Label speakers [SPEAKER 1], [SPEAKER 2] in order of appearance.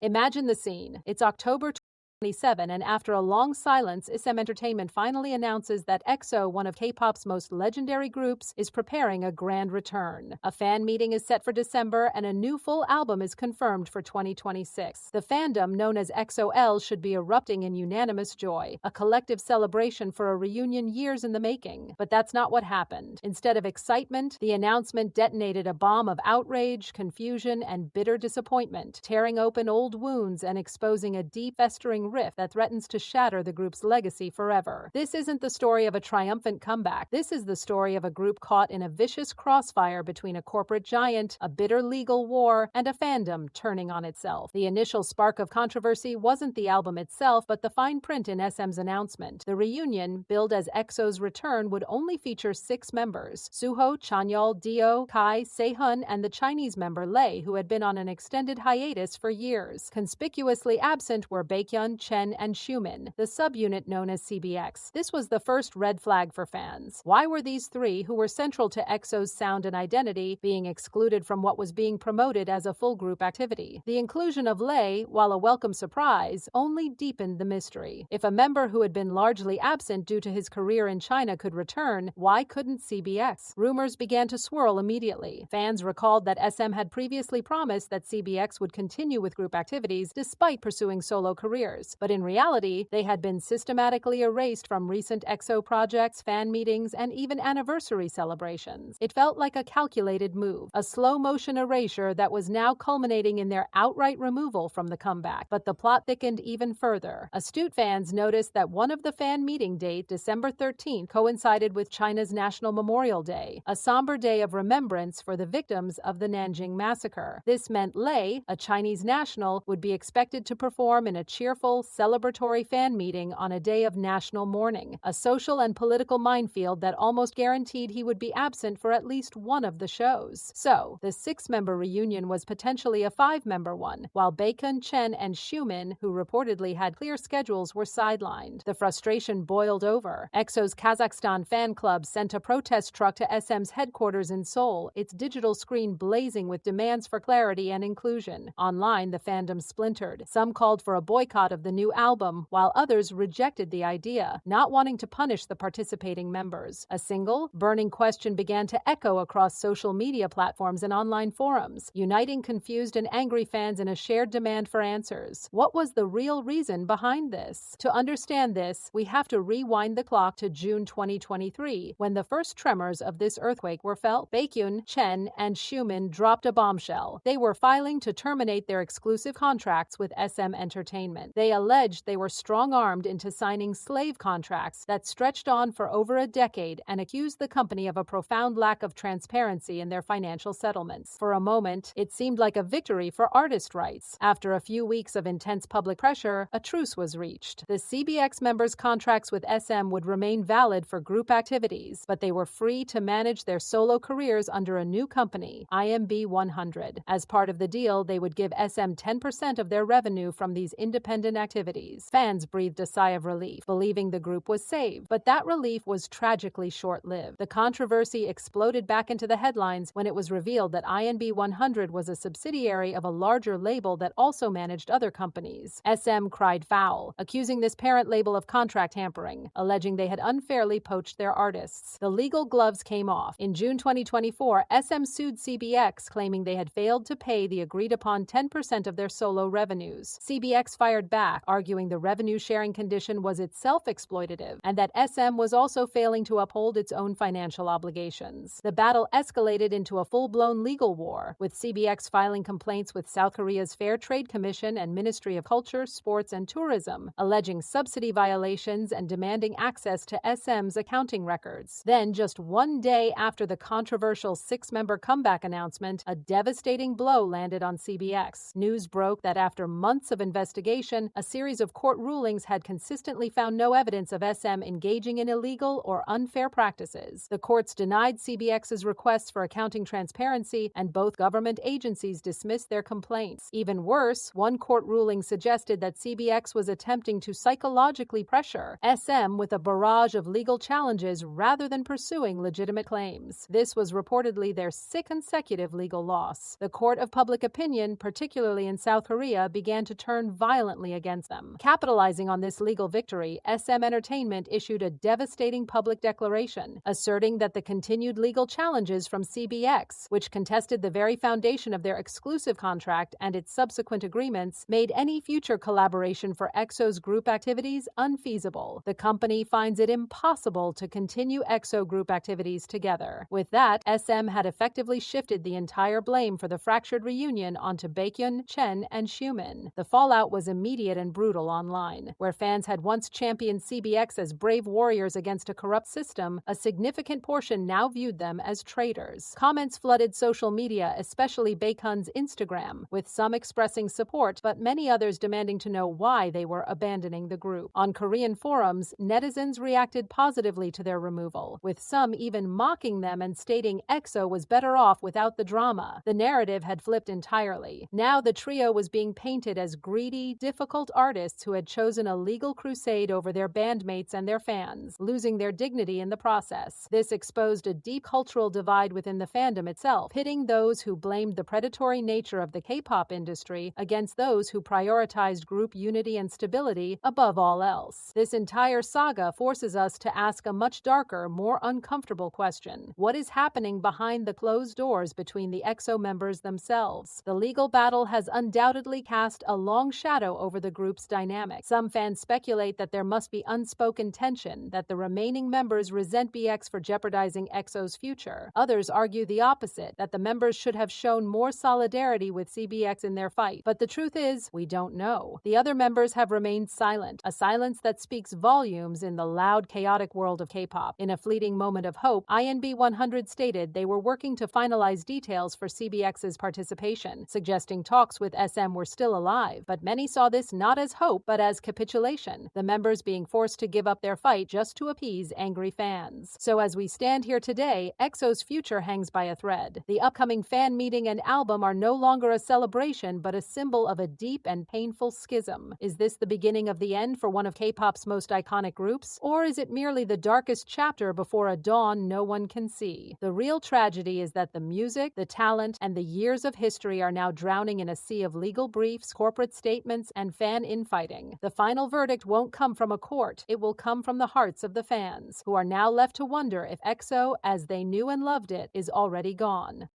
[SPEAKER 1] Imagine the scene. It's October 27, and after a long silence, SM Entertainment finally announces that EXO, one of K-pop's most legendary groups, is preparing a grand return. A fan meeting is set for December, and a new full album is confirmed for 2026. The fandom, known as EXO-L, should be erupting in unanimous joy, a collective celebration for a reunion years in the making. But that's not what happened. Instead of excitement, the announcement detonated a bomb of outrage, confusion, and bitter disappointment, tearing open old wounds and exposing a deep, festering rift that threatens to shatter the group's legacy forever. This isn't the story of a triumphant comeback. This is the story of a group caught in a vicious crossfire between a corporate giant, a bitter legal war, and a fandom turning on itself. The initial spark of controversy wasn't the album itself, but the fine print in SM's announcement. The reunion, billed as EXO's return, would only feature 6 members: Suho, Chanyeol, Dio, Kai, Sehun, and the Chinese member Lei, who had been on an extended hiatus for years. Conspicuously absent were Baekhyun, Chen, and Xiumin, the subunit known as CBX. This was the first red flag for fans. Why were these 3, who were central to EXO's sound and identity, being excluded from what was being promoted as a full group activity? The inclusion of Lei, while a welcome surprise, only deepened the mystery. If a member who had been largely absent due to his career in China could return, why couldn't CBX? Rumors began to swirl immediately. Fans recalled that SM had previously promised that CBX would continue with group activities despite pursuing solo careers. But in reality, they had been systematically erased from recent EXO projects, fan meetings, and even anniversary celebrations. It felt like a calculated move, a slow-motion erasure that was now culminating in their outright removal from the comeback. But the plot thickened even further. Astute fans noticed that one of the fan meeting date, December 13th, coincided with China's National Memorial Day, a somber day of remembrance for the victims of the Nanjing massacre. This meant Lei, a Chinese national, would be expected to perform in a cheerful, celebratory fan meeting on a day of national mourning, a social and political minefield that almost guaranteed he would be absent for at least one of the shows. So, the 6-member reunion was potentially a 5-member one, while Baekhyun, Chen, and Xiumin, who reportedly had clear schedules, were sidelined. The frustration boiled over. EXO's Kazakhstan fan club sent a protest truck to SM's headquarters in Seoul, its digital screen blazing with demands for clarity and inclusion. Online, the fandom splintered. Some called for a boycott of the new album, while others rejected the idea, not wanting to punish the participating members. A single, burning question began to echo across social media platforms and online forums, uniting confused and angry fans in a shared demand for answers. What was the real reason behind this? To understand this, we have to rewind the clock to June 2023, when the first tremors of this earthquake were felt. Baekhyun, Chen, and Xiumin dropped a bombshell. They were filing to terminate their exclusive contracts with SM Entertainment. They alleged they were strong-armed into signing slave contracts that stretched on for over a decade and accused the company of a profound lack of transparency in their financial settlements. For a moment, it seemed like a victory for artist rights. After a few weeks of intense public pressure, a truce was reached. The CBX members' contracts with SM would remain valid for group activities, but they were free to manage their solo careers under a new company, IMB 100. As part of the deal, they would give SM 10% of their revenue from these independent activities. Fans breathed a sigh of relief, believing the group was saved. But that relief was tragically short-lived. The controversy exploded back into the headlines when it was revealed that IMB 100 was a subsidiary of a larger label that also managed other companies. SM cried foul, accusing this parent label of contract tampering, alleging they had unfairly poached their artists. The legal gloves came off. In June 2024, SM sued CBX, claiming they had failed to pay the agreed-upon 10% of their solo revenues. CBX fired back, arguing the revenue-sharing condition was itself exploitative and that SM was also failing to uphold its own financial obligations. The battle escalated into a full-blown legal war, with CBX filing complaints with South Korea's Fair Trade Commission and Ministry of Culture, Sports, and Tourism, alleging subsidy violations and demanding access to SM's accounting records. Then, just one day after the controversial 6-member comeback announcement, a devastating blow landed on CBX. News broke that after months of investigation, A series of court rulings had consistently found no evidence of SM engaging in illegal or unfair practices. The courts denied CBX's requests for accounting transparency, and both government agencies dismissed their complaints. Even worse, one court ruling suggested that CBX was attempting to psychologically pressure SM with a barrage of legal challenges rather than pursuing legitimate claims. This was reportedly their sixth consecutive legal loss. The court of public opinion, particularly in South Korea, began to turn violently against them. Capitalizing on this legal victory, SM Entertainment issued a devastating public declaration, asserting that the continued legal challenges from CBX, which contested the very foundation of their exclusive contract and its subsequent agreements, made any future collaboration for EXO's group activities unfeasible. The company finds it impossible to continue EXO group activities together. With that, SM had effectively shifted the entire blame for the fractured reunion onto Baekhyun, Chen, and Xiumin. The fallout was immediate and brutal online. Where fans had once championed CBX as brave warriors against a corrupt system, a significant portion now viewed them as traitors. Comments flooded social media, especially Baekhyun's Instagram, with some expressing support but many others demanding to know why they were abandoning the group. On Korean forums, netizens reacted positively to their removal, with some even mocking them and stating EXO was better off without the drama. The narrative had flipped entirely. Now the trio was being painted as greedy, difficult artists who had chosen a legal crusade over their bandmates and their fans, losing their dignity in the process. This exposed a deep cultural divide within the fandom itself, pitting those who blamed the predatory nature of the K-pop industry against those who prioritized group unity and stability above all else. This entire saga forces us to ask a much darker, more uncomfortable question. What is happening behind the closed doors between the EXO members themselves? The legal battle has undoubtedly cast a long shadow over the group's dynamic. Some fans speculate that there must be unspoken tension, that the remaining members resent BX for jeopardizing EXO's future. Others argue the opposite, that the members should have shown more solidarity with CBX in their fight. But the truth is, we don't know. The other members have remained silent, a silence that speaks volumes in the loud, chaotic world of K-pop. In a fleeting moment of hope, INB 100 stated they were working to finalize details for CBX's participation, suggesting talks with SM were still alive. But many saw this not as hope, but as capitulation, the members being forced to give up their fight just to appease angry fans. So as we stand here today, EXO's future hangs by a thread. The upcoming fan meeting and album are no longer a celebration, but a symbol of a deep and painful schism. Is this the beginning of the end for one of K-pop's most iconic groups? Or is it merely the darkest chapter before a dawn no one can see? The real tragedy is that the music, the talent, and the years of history are now drowning in a sea of legal briefs, corporate statements, and fan infighting. The final verdict won't come from a court. It will come from the hearts of the fans, who are now left to wonder if EXO, as they knew and loved it, is already gone.